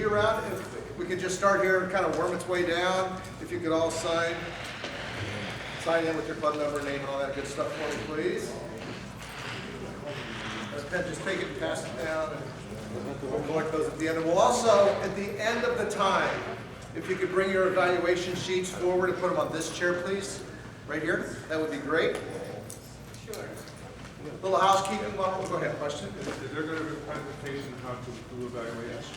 G around. If we could just start here and kind of worm its way down. If you could all sign in with your club number, name, and all that good stuff for me, please. Just take it and pass it down, and we'll collect those at the end. And we'll also, at the end of the time, if you could bring your evaluation sheets forward and put them on this chair, please, right here, that would be great. Sure. Little housekeeping, go ahead, question? Is there going to be a presentation how to do evaluation?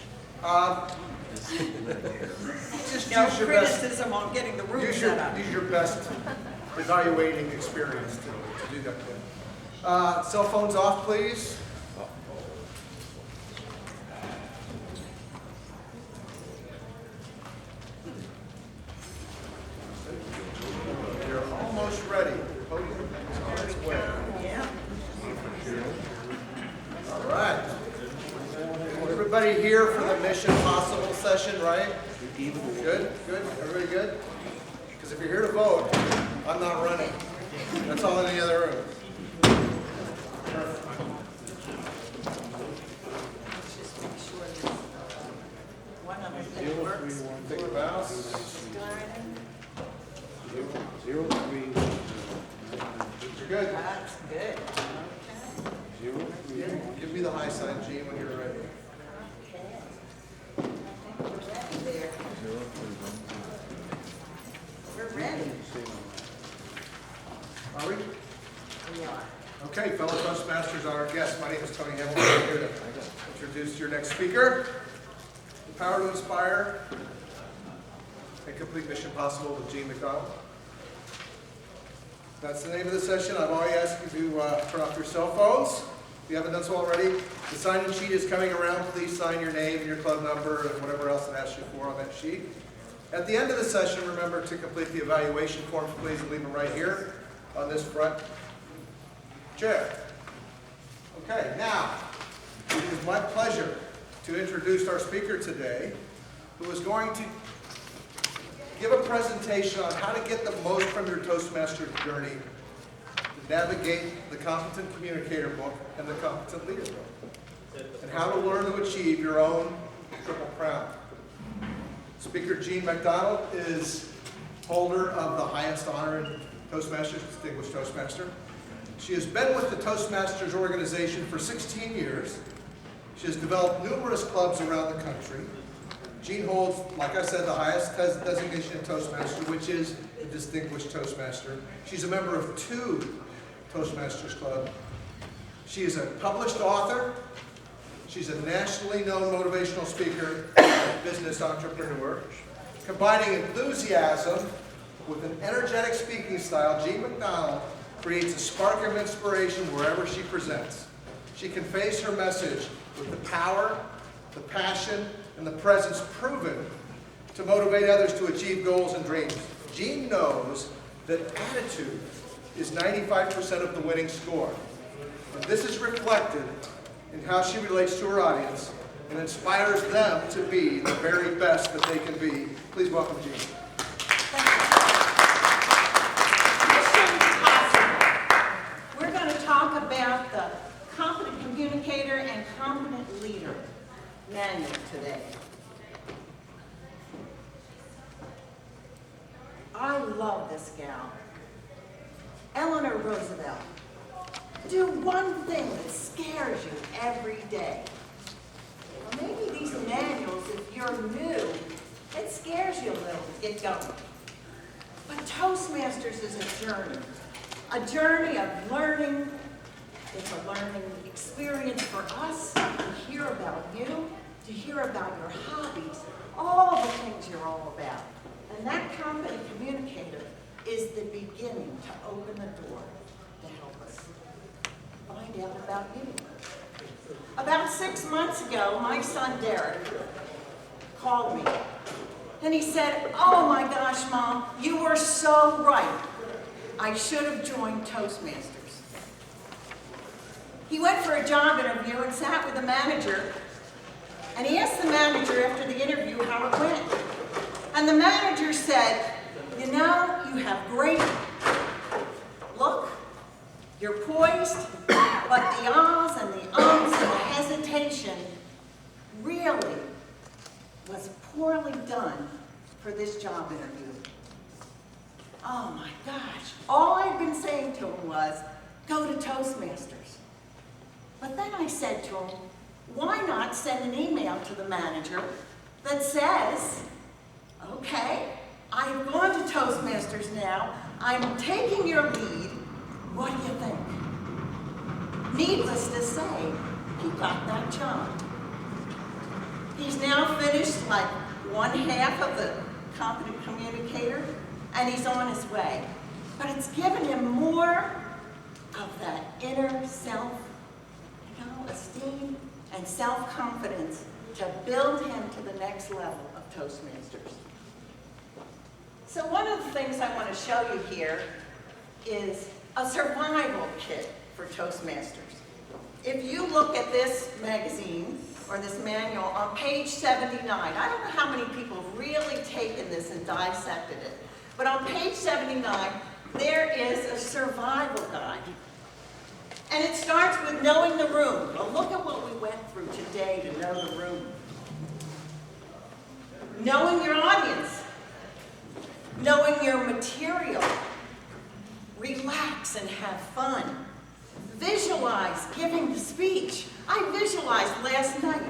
Just No use your best. criticism on getting the room Use set up. your best evaluating experience to do that. Cell phones off, please. You're almost ready. Your podium is on its way. Yeah. All right. Everybody here for the Mission Possible session, right? Good? Good? Everybody good? Because if you're here to vote, I'm not running. That's all in the other room. Perfect. Just make sure that one other thing works. Take a mouse. Zero, three. You're good. That's good. Okay. Give me the high sign, Jean, when you're ready. There. We're ready. Are we? We are. Okay, fellow Toastmasters, our guest. My name is Tony Hamilton. I'm here to introduce your next speaker. The Power to Inspire and Complete Mission Possible with Jean MacDonald. That's the name of the session. I've already asked you to turn off your cell phones. If you haven't done so already, the sign-in sheet is coming around. Please sign your name and your club number and whatever else it asks you for on that sheet. At the end of the session, remember to complete the evaluation forms, please, and leave them right here on this front chair. Okay, now, it is my pleasure to introduce our speaker today, who is going to give a presentation on how to get the most from your Toastmasters journey, to navigate the Competent Communicator book and the Competent Leader book, and how to learn to achieve your own Triple Crown. Speaker Jean MacDonald is holder of the highest honor in Toastmasters, Distinguished Toastmaster. She has been with the Toastmasters organization for 16 years. She has developed numerous clubs around the country. Jean holds, like I said, the highest designation in Toastmaster, which is the Distinguished Toastmaster. She's a member of 2 Toastmasters Club. She is a published author. She's a nationally known motivational speaker and business entrepreneur. Combining enthusiasm with an energetic speaking style, Jean MacDonald creates a spark of inspiration wherever she presents. She conveys her message with the power, the passion, and the presence proven to motivate others to achieve goals and dreams. Jean knows that attitude is 95% of the winning score. And this is reflected in how she relates to her audience and inspires them to be the very best that they can be. Please welcome Jean. We're going to talk about the Competent Communicator and Competent Leader Manual today. I love this gal. Eleanor Roosevelt. Do one thing that scares you every day. Well, maybe these manuals, if you're new, it scares you a little to get going. But Toastmasters is a journey of learning. It's a learning experience for us to hear about you, to hear about your hobbies, all the things you're all about. And that Competent Communicator is the beginning to open the door to help us find out about you. About 6 months ago, my son Derek called me and he said, "Oh my gosh, Mom, you were so right. I should have joined Toastmasters." He went for a job interview and sat with the manager, and he asked the manager after the interview how it went. And the manager said, "You know, you have great look, you're poised, but the ahs and the ums and the hesitation really poorly done for this job interview. Oh my gosh, all I'd been saying to him was, go to Toastmasters. But then I said to him, why not send an email to the manager that says, okay, I've gone to Toastmasters now, I'm taking your lead, what do you think? Needless to say, he got that job. He's now finished like one half of the Competent Communicator, and he's on his way. But it's given him more of that inner self, esteem and self-confidence to build him to the next level of Toastmasters. So one of the things I want to show you here is a survival kit for Toastmasters. If you look at this magazine, or this manual, on page 79, I don't know how many people have really taken this and dissected it, but on page 79, there is a survival guide. And it starts with knowing the room. Well, look at what we went through today to know the room. Knowing your audience. Knowing your material. Relax and have fun. Visualize giving the speech. I visualized last night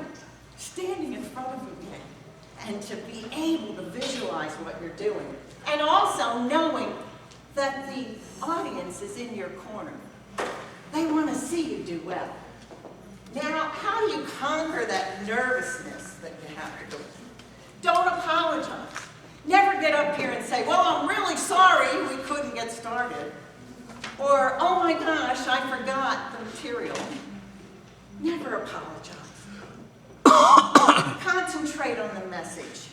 standing in front of you again, and to be able to visualize what you're doing. And also knowing that the audience is in your corner. They want to see you do well. Now, how do you conquer that nervousness that you have to go through? Don't apologize. Never get up here and say, well, I'm really sorry we couldn't get started. Or, oh my gosh, I forgot the material. Never apologize. Concentrate on the message.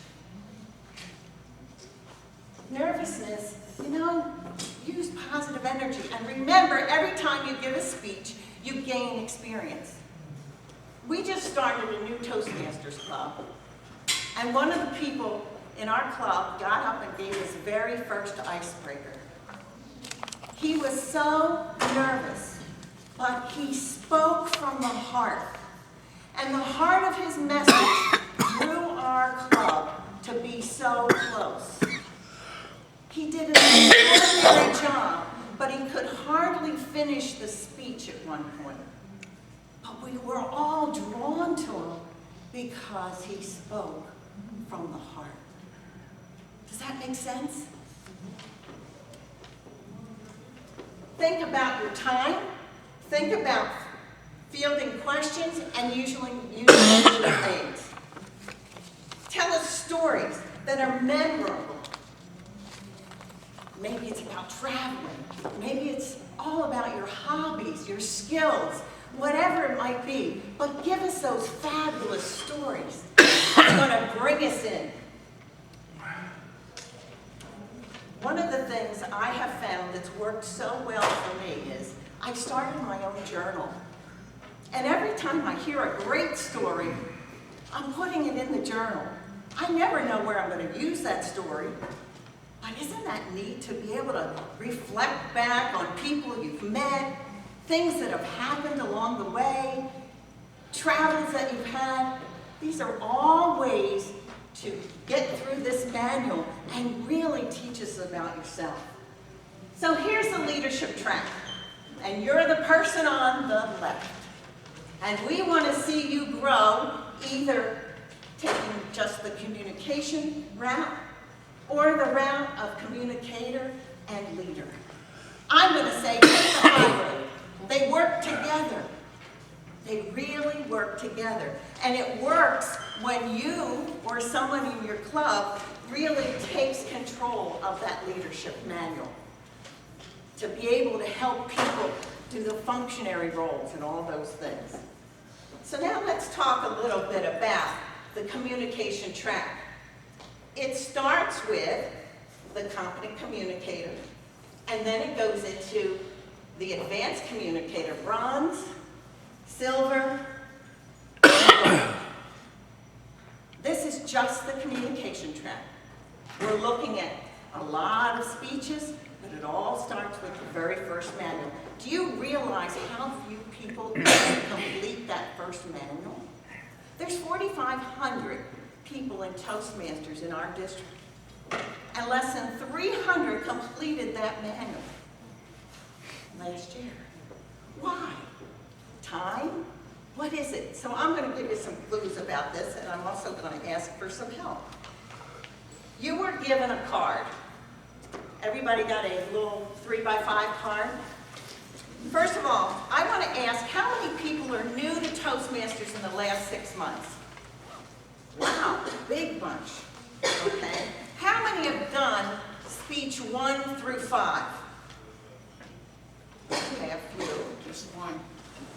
Nervousness, use positive energy. And remember, every time you give a speech, you gain experience. We just started a new Toastmasters club. And one of the people in our club got up and gave his very first icebreaker. He was so nervous, but he spoke from the heart. And the heart of his message drew our club to be so close. He did an extraordinary job, but he could hardly finish the speech at one point. But we were all drawn to him because he spoke from the heart. Does that make sense? Think about your time. Think about fielding questions and using visual aids. Tell us stories that are memorable. Maybe it's about traveling. Maybe it's all about your hobbies, your skills, whatever it might be. But give us those fabulous stories. It's going to bring us in. One of the things I have found that's worked so well for me is I've started my own journal. And every time I hear a great story, I'm putting it in the journal. I never know where I'm going to use that story. But isn't that neat to be able to reflect back on people you've met, things that have happened along the way, travels that you've had? These are all ways to get through this manual and really teach us about yourself. So here's the leadership track, and you're the person on the left. And we want to see you grow, either taking just the communication route or the route of communicator and leader. I'm going to say take the high road. They work together. They really work together. And it works when you or someone in your club really takes control of that leadership manual to be able to help people do the functionary roles and all those things. So now let's talk a little bit about the communication track. It starts with the Competent Communicator, and then it goes into the Advanced Communicator, Bronze, Silver, and Gold. This is just the communication track. We're looking at a lot of speeches, but it all starts with the very first manual. Do you realize how few people can complete that first manual? There's 4,500 people people in Toastmasters in our district, and less than 300 completed that manual last year. Why? Time? What is it? So I'm going to give you some clues about this, and I'm also going to ask for some help. You were given a card. Everybody got a little 3x5 card. First of all, I want to ask how many people are new to Toastmasters in the last 6 months? Wow, big bunch. Okay. How many have done speech 1 through 5? Okay, a few. Just one.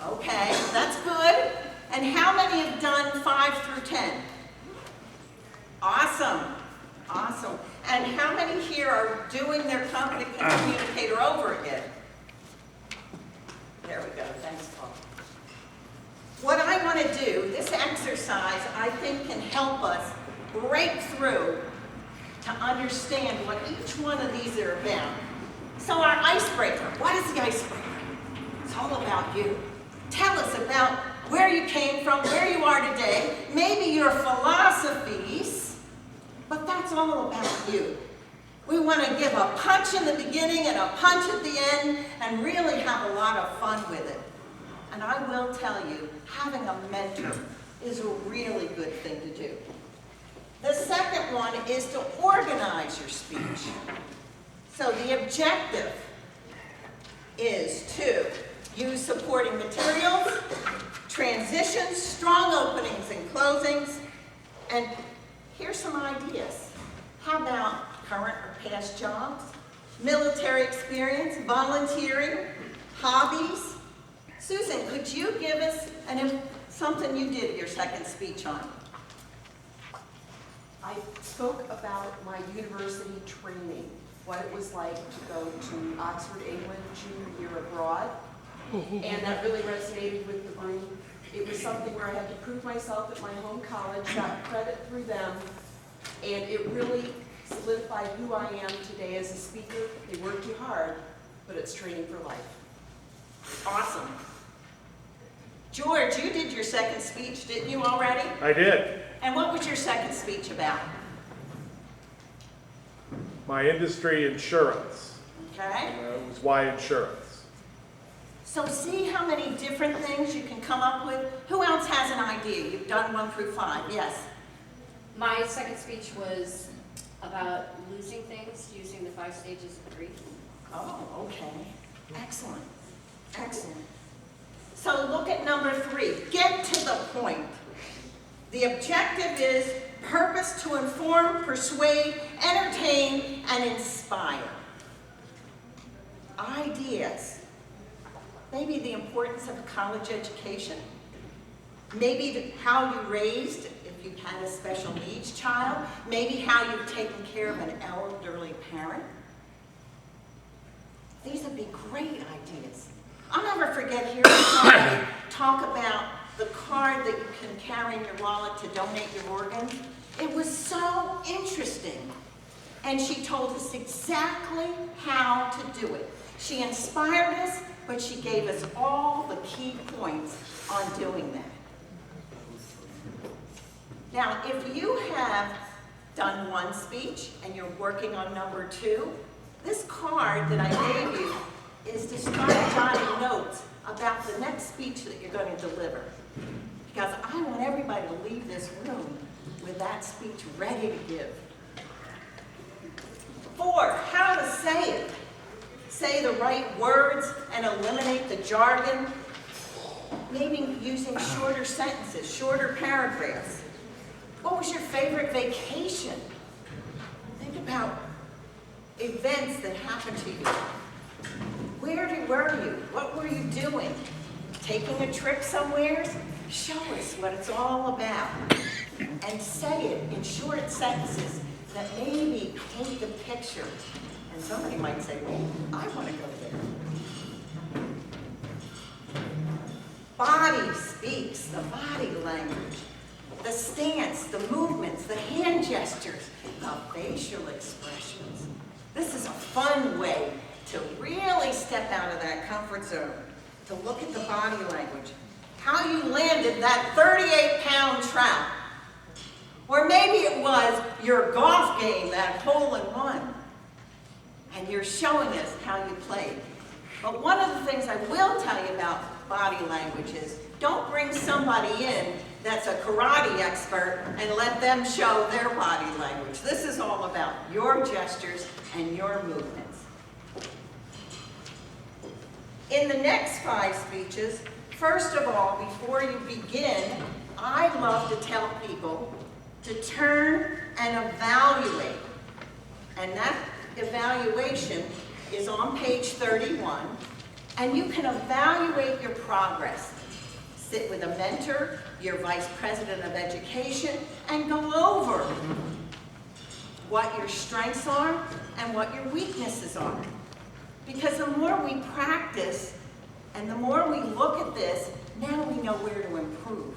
Okay, that's good. And how many have done 5 through 10? Awesome. Awesome. And how many here are doing their Competent Communicator over again? There we go. Thanks, Paul. What I want to do, this exercise, I think can help us break through to understand what each one of these are about. So our icebreaker, what is the icebreaker? It's all about you. Tell us about where you came from, where you are today, maybe your philosophies, but that's all about you. We want to give a punch in the beginning and a punch at the end and really have a lot of fun with it. And I will tell you, having a mentor is a really good thing to do. The second one is to organize your speech. So the objective is to use supporting materials, transitions, strong openings and closings, and here's some ideas. How about current or past jobs, military experience, volunteering, hobbies? Susan, could you give us something you did your second speech on? I spoke about my university training, what it was like to go to Oxford, England, junior year abroad, and that really resonated with the group. It was something where I had to prove myself at my home college, got credit through them, and it really solidified who I am today as a speaker. They work too hard, but it's training for life. Awesome. George, you did your second speech, didn't you already? I did. And what was your second speech about? My industry, insurance. Okay. It was why insurance. So see how many different things you can come up with? Who else has an idea? You've done 1 through 5, yes. My second speech was about losing things using the 5 stages of grief. Oh, okay. Excellent. Excellent. So look at number 3. Get to the point. The objective is purpose to inform, persuade, entertain, and inspire. Ideas. Maybe the importance of a college education. Maybe how you raised, if you had a special needs child. Maybe how you've taken care of an elderly parent. These would be great ideas. I'll never forget hearing somebody talk about the card that you can carry in your wallet to donate your organs. It was so interesting. And she told us exactly how to do it. She inspired us, but she gave us all the key points on doing that. Now, if you have done 1 speech and you're working on number 2, this card that I gave you is to start jotting notes about the next speech that you're going to deliver. Because I want everybody to leave this room with that speech ready to give. 4, how to say it. Say the right words and eliminate the jargon. Maybe using shorter sentences, shorter paragraphs. What was your favorite vacation? Think about events that happened to you. Where were you? What were you doing? Taking a trip somewhere? Show us what it's all about. And say it in short sentences that maybe paint the picture. And somebody might say, well, I want to go there. Body speaks, the body language, the stance, the movements, the hand gestures, the facial expressions. This is a fun way to really step out of that comfort zone, to look at the body language. How you landed that 38-pound trout. Or maybe it was your golf game, that hole-in-one, and you're showing us how you played. But one of the things I will tell you about body language is don't bring somebody in that's a karate expert and let them show their body language. This is all about your gestures and your movements. In the next 5 speeches, first of all, before you begin, I love to tell people to turn and evaluate. And that evaluation is on page 31, and you can evaluate your progress. Sit with a mentor, your vice president of education, and go over what your strengths are and what your weaknesses are. Because the more we practice and the more we look at this, now we know where to improve.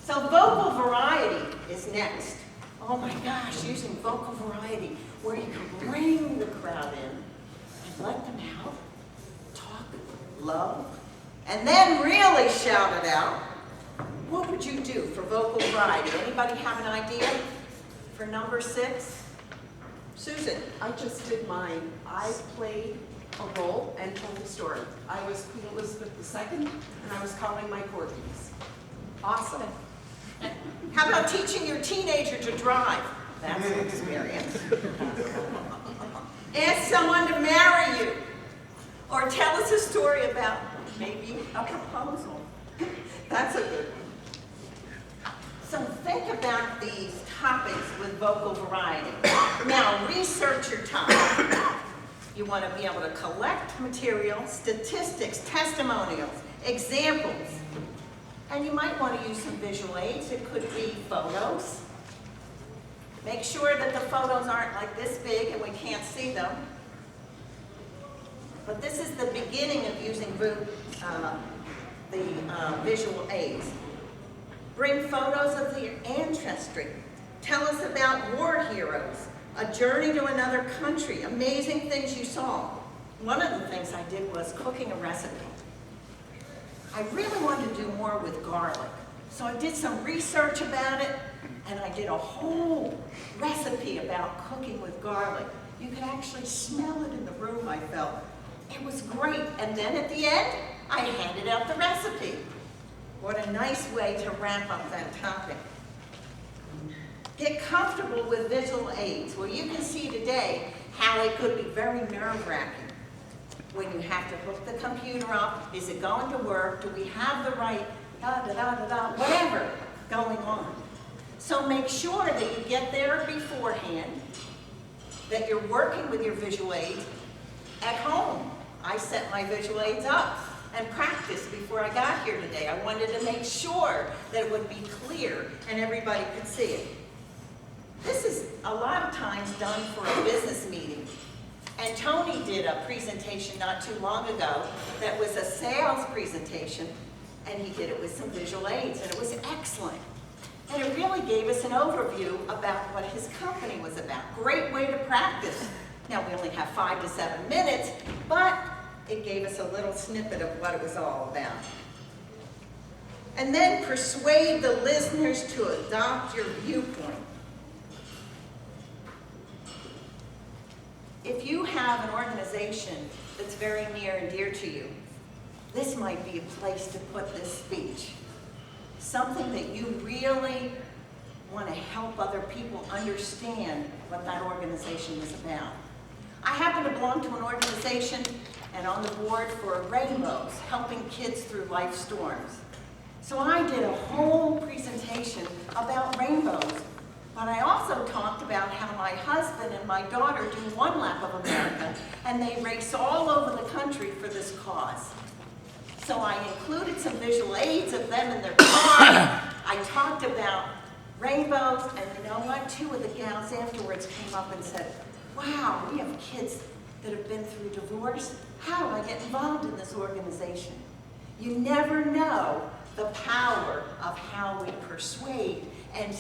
So vocal variety is next. Oh my gosh, using vocal variety, where you can bring the crowd in and let them help, talk, love, and then really shout it out. What would you do for vocal variety? Anybody have an idea for number 6? Susan. I just did mine. I played a role and told a story. I was Queen Elizabeth II, and I was calling my corgis. Awesome. How about teaching your teenager to drive? That's an experience. Ask someone to marry you. Or tell us a story about maybe a proposal. That's a good one. So think about these topics with vocal variety. Now, research your topic. You want to be able to collect material, statistics, testimonials, examples. And you might want to use some visual aids. It could be photos. Make sure that the photos aren't like this big and we can't see them. But this is the beginning of using the visual aids. Bring photos of your ancestry. Tell us about war heroes, a journey to another country, amazing things you saw. One of the things I did was cooking a recipe. I really wanted to do more with garlic. So I did some research about it, and I did a whole recipe about cooking with garlic. You could actually smell it in the room, I felt. It was great. And then at the end, I handed out the recipe. What a nice way to wrap up that topic. Get comfortable with visual aids. Well, you can see today how it could be very nerve-wracking. When you have to hook the computer up, is it going to work? Do we have the right whatever going on? So make sure that you get there beforehand, that you're working with your visual aids at home. I set my visual aids up and practiced before I got here today. I wanted to make sure that it would be clear and everybody could see it. This is a lot of times done for a business meeting. And Tony did a presentation not too long ago that was a sales presentation, and he did it with some visual aids, and it was excellent. And it really gave us an overview about what his company was about. Great way to practice. Now, we only have 5 to 7 minutes, but it gave us a little snippet of what it was all about. And then persuade the listeners to adopt your viewpoint. If you have an organization that's very near and dear to you, this might be a place to put this speech. Something that you really want to help other people understand what that organization is about. I happen to belong to an organization and on the board for Rainbows, helping kids through life storms. So I did a whole presentation about rainbows. But I also talked about how my husband and my daughter do one lap of America, and they race all over the country for this cause. So I included some visual aids of them in their car. I talked about rainbows, and you know what? 2 of the gals afterwards came up and said, wow, we have kids that have been through divorce. How do I get involved in this organization? You never know the power of how we persuade and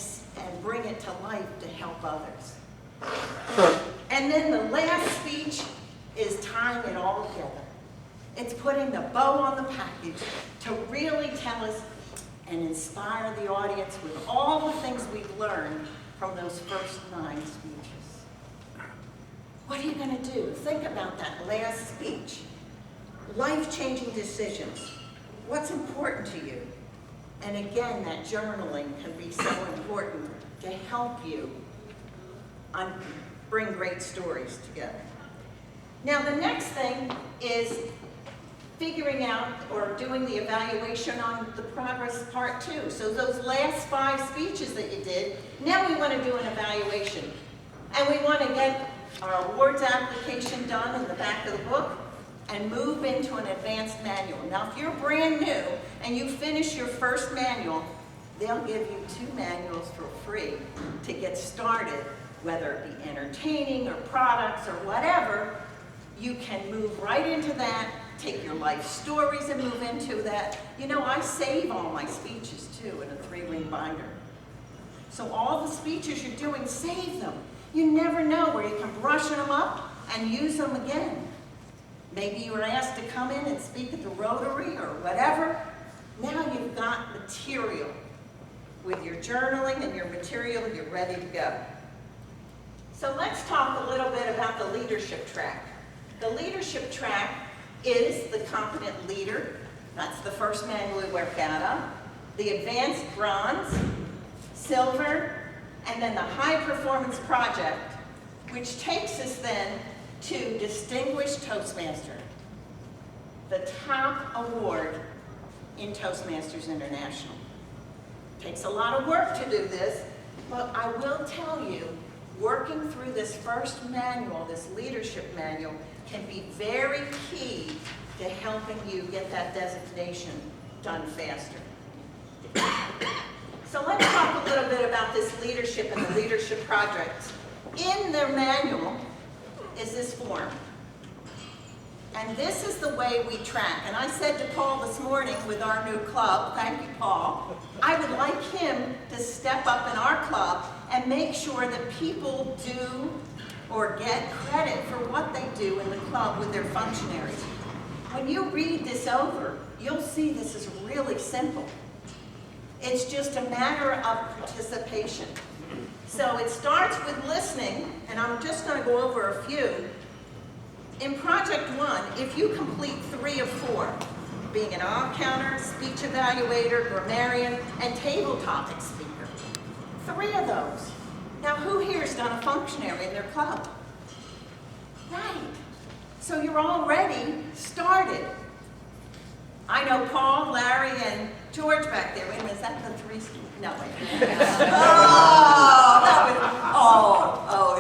bring it to life to help others. And then the last speech is tying it all together. It's putting the bow on the package to really tell us and inspire the audience with all the things we've learned from those first 9 speeches. What are you going to do? Think about that last speech. Life-changing decisions. What's important to you? And again, that journaling can be so important to help you bring great stories together. Now, the next thing is figuring out or doing the evaluation on the progress part 2. So those last 5 speeches that you did, now we want to do an evaluation. And we want to get our awards application done in the back of the book and move into an advanced manual. Now, if you're brand new and you finish your first manual, they'll give you 2 manuals for free to get started, whether it be entertaining or products or whatever. You can move right into that, take your life stories and move into that. You know, I save all my speeches too in a 3-ring binder. So all the speeches you're doing, save them. You never know where you can brush them up and use them again. Maybe you were asked to come in and speak at the Rotary or whatever. Now you've got material. With your journaling and your material, you're ready to go. So let's talk a little bit about the leadership track. The leadership track is the Competent Leader. That's the first manual we work out of. The Advanced Bronze, Silver, and then the High Performance Project, which takes us then to Distinguished Toastmaster, the top award in Toastmasters International. Takes a lot of work to do this, but I will tell you, working through this first manual, this leadership manual, can be very key to helping you get that designation done faster. So let's talk a little bit about this leadership and the leadership projects. In their manual is this form. And this is the way we track. And I said to Paul this morning with our new club, thank you, Paul, I would like him to step up in our club and make sure that people do or get credit for what they do in the club with their functionaries. When you read this over, you'll see this is really simple. It's just a matter of participation. So it starts with listening, and I'm just going to go over a few. In Project 1, if you complete 3 of 4, being an all-counter, speech evaluator, grammarian, and table topic speaker, 3 of those. Now, who here's done a functionary in their club? Right. So you're already started. I know Paul, Larry, and George back there. Wait a minute, is that the 3? No, wait.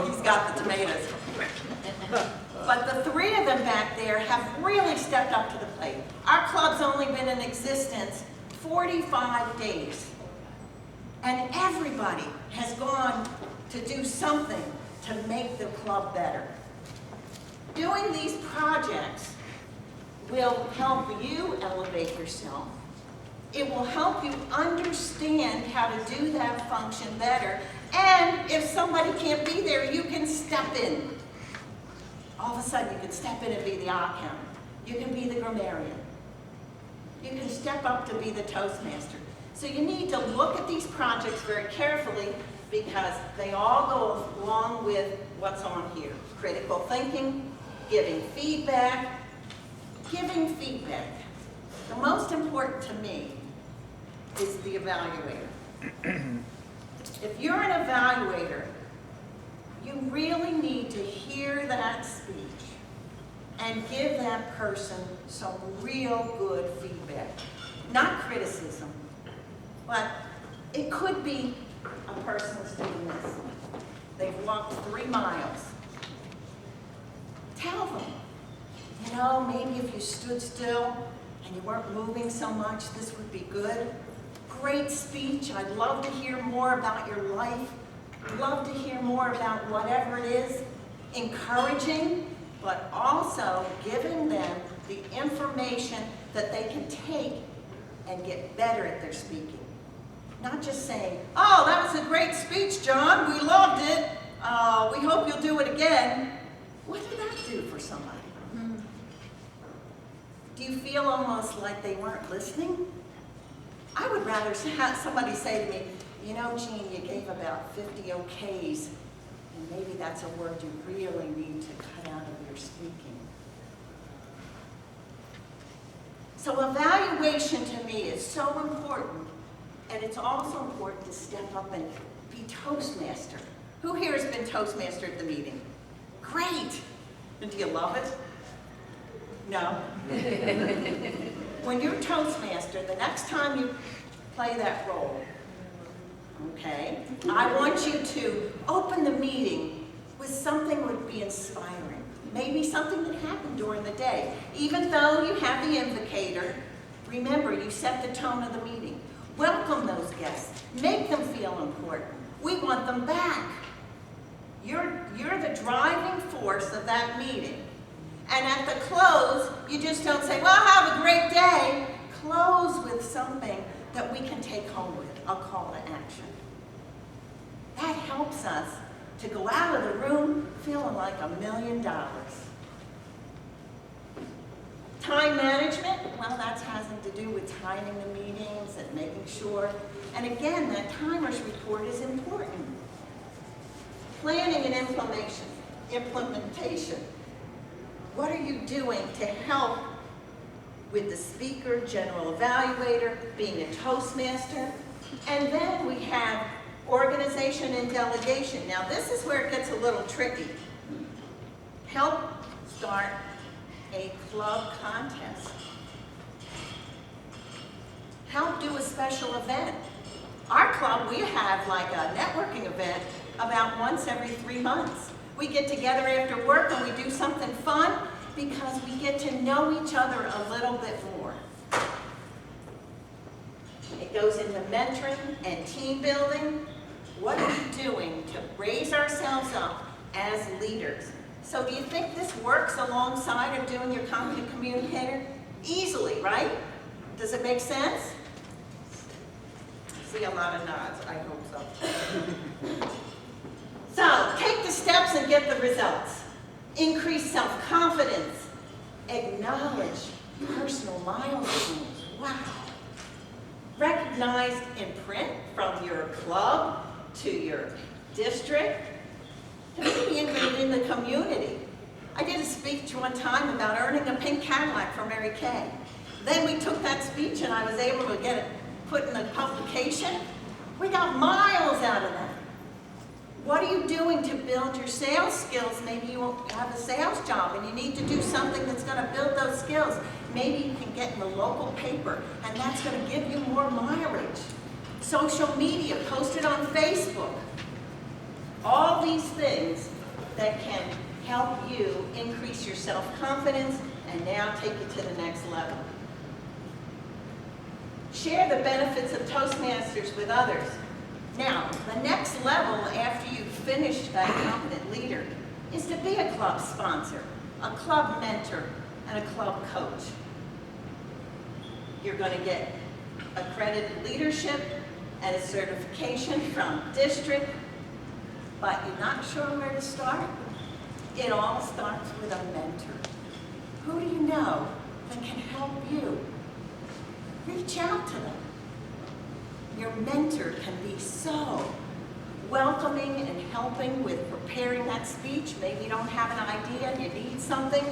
He's got the tomatoes. But the 3 of them back there have really stepped up to the plate. Our club's only been in existence 45 days. And everybody has gone to do something to make the club better. Doing these projects will help you elevate yourself. It will help you understand how to do that function better. And if somebody can't be there, you can step in. All of a sudden, you can step in and be the all-counter. You can be the grammarian. You can step up to be the Toastmaster. So you need to look at these projects very carefully because they all go along with what's on here. Critical thinking, giving feedback. Giving feedback. The most important to me is the evaluator. If you're an evaluator, you really need to hear that speech and give that person some real good feedback. Not criticism, but it could be a person who's doing this. They've walked 3 miles. Tell them, you know, maybe if you stood still and you weren't moving so much, this would be good. Great speech. I'd love to hear more about your life. Love to hear more about whatever it is. Encouraging, but also giving them the information that they can take and get better at their speaking. Not just saying, oh, that was a great speech, John. We loved it. We hope you'll do it again. What did that do for somebody? Do you feel almost like they weren't listening? I would rather have somebody say to me, you know, Jean, you gave about 50 okays, and maybe that's a word you really need to cut out of your speaking. So evaluation to me is so important, and it's also important to step up and be Toastmaster. Who here has been Toastmaster at the meeting? Great! And do you love it? No? When you're Toastmaster, the next time you play that role, okay, I want you to open the meeting with something that would be inspiring. Maybe something that happened during the day. Even though you have the invocator, remember, you set the tone of the meeting. Welcome those guests. Make them feel important. We want them back. You're the driving force of that meeting. And at the close, you just don't say, well, have a great day. Close with something that we can take home with, a call to action. That helps us to go out of the room feeling like $1 million. Time management, well, that has to do with timing the meetings and making sure. And again, that timers report is important. Planning and implementation. What are you doing to help with the speaker, general evaluator, being a Toastmaster? And then we have organization and delegation. Now this is where it gets a little tricky. Help start a club contest. Help do a special event. Our club, we have like a networking event about once every 3 months. We get together after work and we do something fun because we get to know each other a little bit more. It goes into mentoring and team building. What are we doing to raise ourselves up as leaders? So do you think this works alongside of doing your Competent Communicator? Easily, right? Does it make sense? See a lot of nods, I hope so. So, take the steps and get the results. Increase self-confidence. Acknowledge personal milestones. Wow. Recognized in print from your club to your district, maybe even in the community. I did a speech one time about earning a pink Cadillac for Mary Kay. Then we took that speech and I was able to get it put in a publication. We got miles out of that. What are you doing to build your sales skills? Maybe you have a sales job and you need to do something that's going to build those skills. Maybe you can get in the local paper and that's going to give you more mileage. Social media, post it on Facebook. All these things that can help you increase your self-confidence and now take it to the next level. Share the benefits of Toastmasters with others. Now, the next level after you've finished that competent leader is to be a club sponsor, a club mentor, and a club coach. You're going to get accredited leadership and a certification from district, but you're not sure where to start? It all starts with a mentor. Who do you know that can help you? Reach out to them. Your mentor can be so welcoming and helping with preparing that speech. Maybe you don't have an idea and you need something.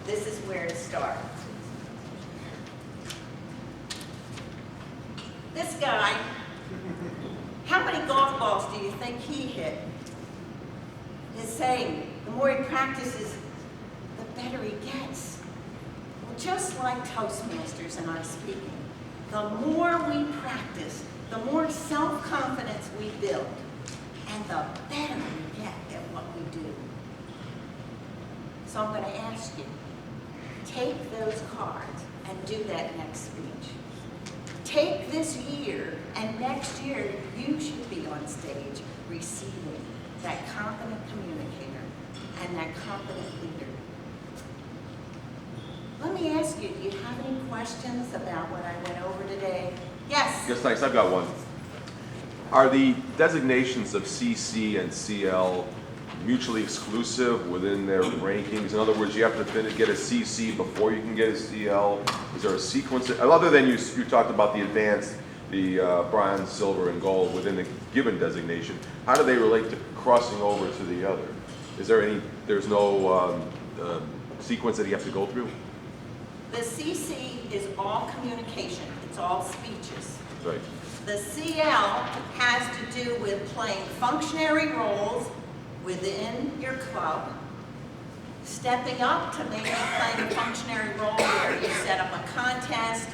This is where to start. This guy, how many golf balls do you think he hit? Is saying the more he practices, the better he gets. Well, just like Toastmasters in our speaking, the more we practice, the more self-confidence we build, and the better we get at what we do. So I'm going to ask you, take those cards and do that next speech. Take this year, and next year you should be on stage receiving that competent communicator and that competent leader. Let me ask you, do you have any questions about what I went over today? Yes? Yes, thanks. I've got one. Are the designations of CC and CL mutually exclusive within their rankings? In other words, you have to get a CC before you can get a CL? Is there a sequence? Other than you talked about the advanced the bronze, silver, and gold within the given designation, how do they relate to crossing over to the other? Is there any, there's no sequence that you have to go through? The CC is all communication, it's all speeches. Right. The CL has to do with playing functionary roles within your club, stepping up to maybe playing a functionary role where you set up a contest,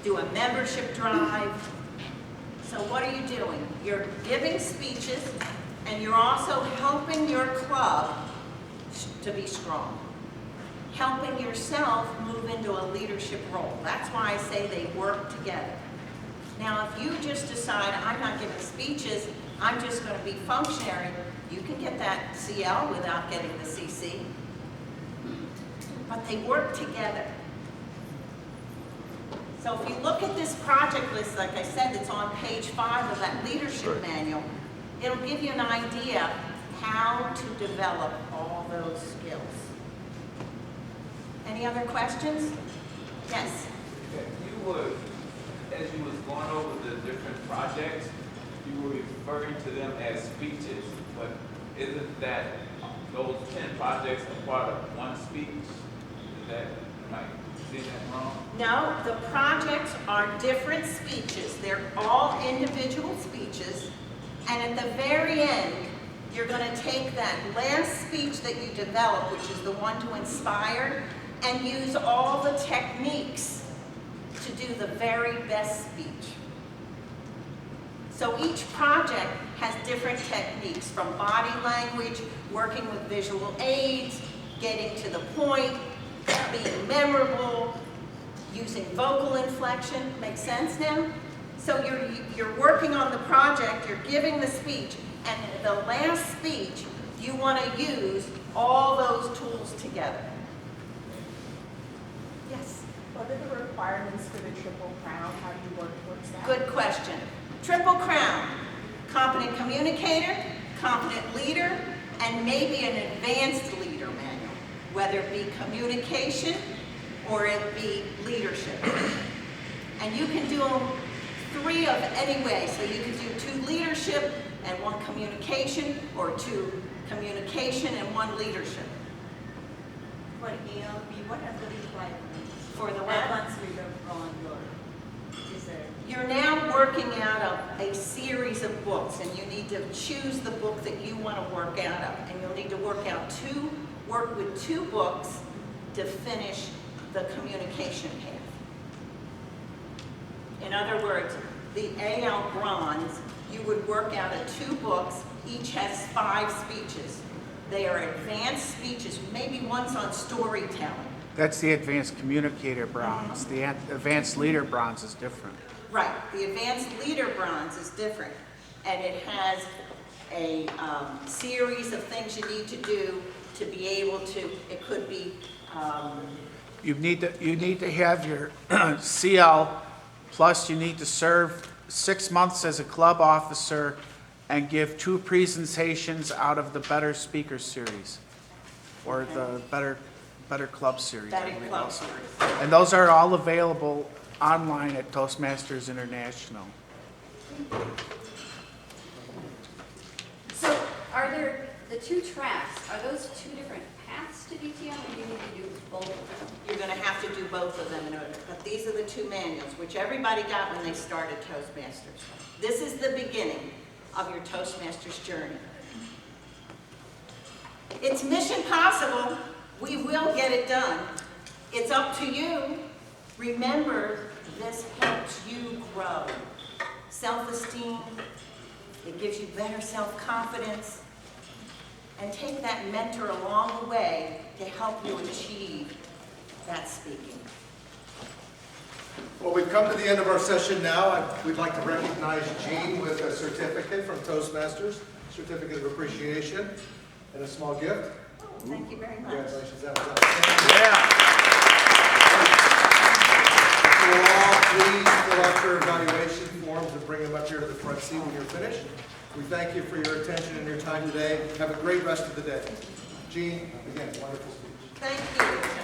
do a membership drive. So what are you doing? You're giving speeches and you're also helping your club to be strong. Helping yourself move into a leadership role. That's why I say they work together. Now, if you just decide, I'm not giving speeches, I'm just going to be functionary, you can get that CL without getting the CC. But they work together. So if you look at this project list, like I said, it's on page 5 of that leadership manual, it'll give you an idea how to develop all those skills. Any other questions? Yes? You were, as you was going over the different projects, you were referring to them as speeches, but isn't that those 10 projects a part of one speech? Is that, am I seeing that wrong? No, the projects are different speeches. They're all individual speeches. And at the very end, you're going to take that last speech that you develop, which is the one to inspire, and use all the techniques to do the very best speech. So each project has different techniques, from body language, working with visual aids, getting to the point, being memorable, using vocal inflection. Makes sense now? So you're working on the project, you're giving the speech, and in the last speech, you want to use all those tools together. Yes? What are the requirements for the Triple Crown? How do you work towards that? Good question. Triple Crown: Competent Communicator, Competent Leader, and maybe an Advanced Leader Manual, whether it be communication or it be leadership. And you can do them 3 of any way. So you can do 2 leadership and 1 communication, or 2 communication and 1 leadership. For ELB, what are the requirements? For the what? Advanced leader on your, is there? You're now working out of a series of books, and you need to choose the book that you want to work out of. And you'll need to work with 2 books to finish the communication path. In other words, the AL Bronze, you would work out of 2 books, each has 5 speeches. They are advanced speeches, maybe one's on storytelling. That's the Advanced Communicator Bronze. The Advanced Leader Bronze is different. Right, the Advanced Leader Bronze is different, and it has a series of things you need to do to be able to, it could be, You need to have your CL, plus you need to serve 6 months as a club officer and give 2 presentations out of the Better Speaker Series, or the Better Club Series. Better Club Series. And those are all available online at Toastmasters International. So are there, the 2 tracks, are those 2 different paths to DTM, or do you need to do both of them? You're going to have to do both of them in order, but these are the 2 manuals, which everybody got when they started Toastmasters. This is the beginning of your Toastmasters journey. It's mission possible. We will get it done. It's up to you. Remember, this helps you grow. Self-esteem, it gives you better self-confidence, and take that mentor along the way to help you achieve that speaking. Well, we've come to the end of our session now. We'd like to recognize Jean with a certificate from Toastmasters, certificate of appreciation, and a small gift. Thank you very much. Congratulations, that was outstanding. Yeah. We'll all please fill out your evaluation forms and bring them up here to the front seat when you're finished. We thank you for your attention and your time today. Have a great rest of the day. Jean, again, wonderful speech. Thank you.